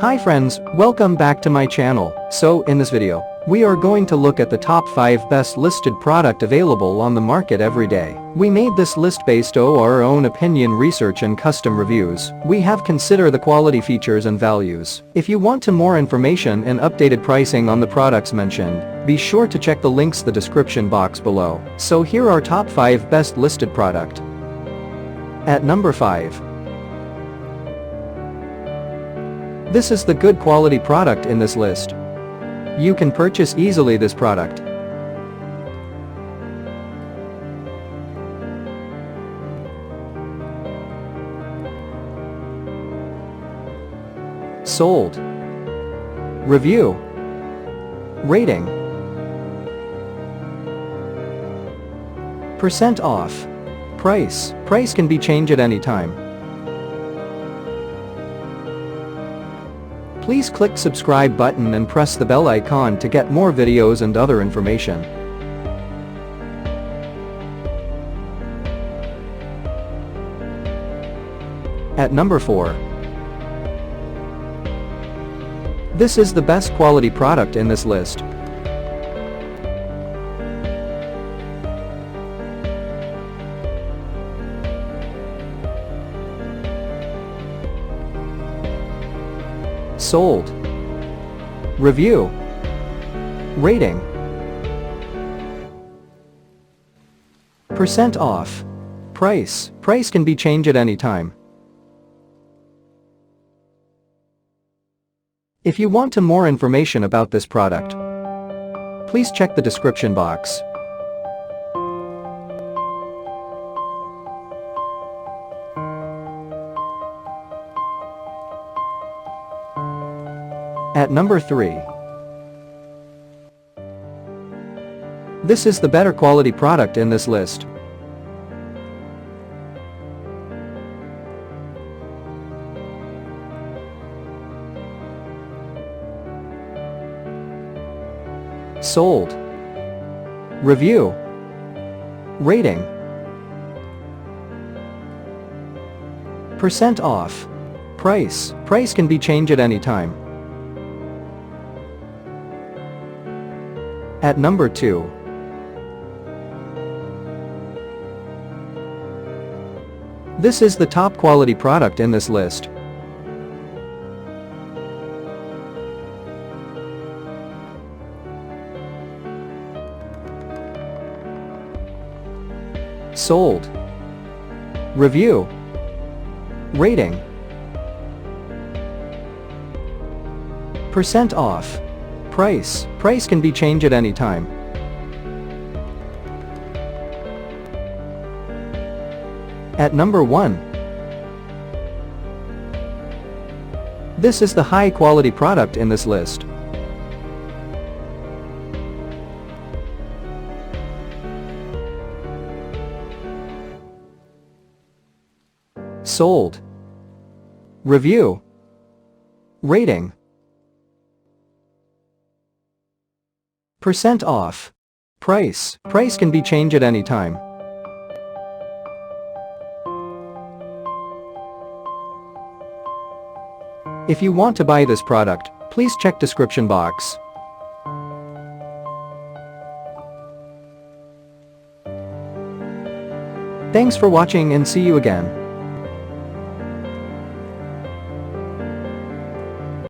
Hi friends, welcome back to my channel. So in this video, we are going to look at the top 5 best listed product available on the market every day. We made this list based on our own opinion, research and custom reviews. We have considered the quality, features and values. If you want more information and updated pricing on the products mentioned, be sure to check the links in the description box below. So here are top 5 best listed product. At number 5. This is the good quality product in this list. You can purchase easily this product. Sold. Review. Rating. Percent off. Price. Price can be changed at any time. Please click subscribe button and press the bell icon to get more videos and other information. At number 4. This is the best quality product in this list. Sold. Review. Rating. Percent off. Price. Price can be changed at any time. If you want more information about this product, please check the description box. At number 3. This is the better quality product in this list. Sold. Review. Rating. Percent off. Price. Price can be changed at any time. At number 2. This is the top quality product in this list. Sold. Review. Rating. Percent off. Price. Price can be changed at any time. At number 1. This is the high quality product in this list. Sold. Review. Rating. Percent off. Price. Price can be changed at any time. If you want to buy this product, please check description box. Thanks for watching and see you again.